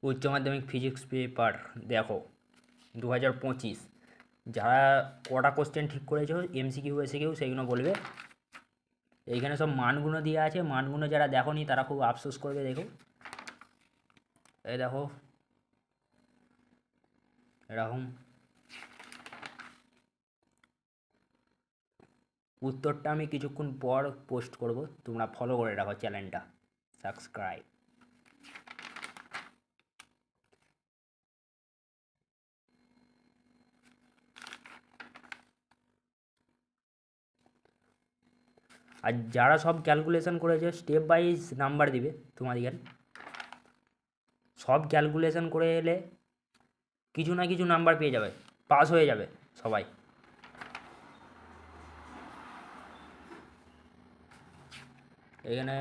উচ্চ মাধ্যমিক physics paper দেখো 2025, যারা কটা কোশ্চেন ঠিক করেছো এমসিকিউ এসিকিউ সেইগুলো বলবে। এইখানে সব মানগুলো দেওয়া আছে, মানগুলো যারা দেখোনি তারা খুব আফসোস করবে। দেখো এই দেখো এরকম উত্তরটা আমি কিছুক্ষণ পর পোস্ট করব, তোমরা ফলো করে রাখো চ্যানেলটা, সাবস্ক্রাইব। আর যারা সব ক্যালকুলেশন করেছে স্টেপ ওয়াইজ নাম্বার দিবে তোমাদের। সব ক্যালকুলেশন করে এলে কিছু না কিছু নাম্বার পেয়ে যাবে, পাস হয়ে যাবে সবাই। এখানে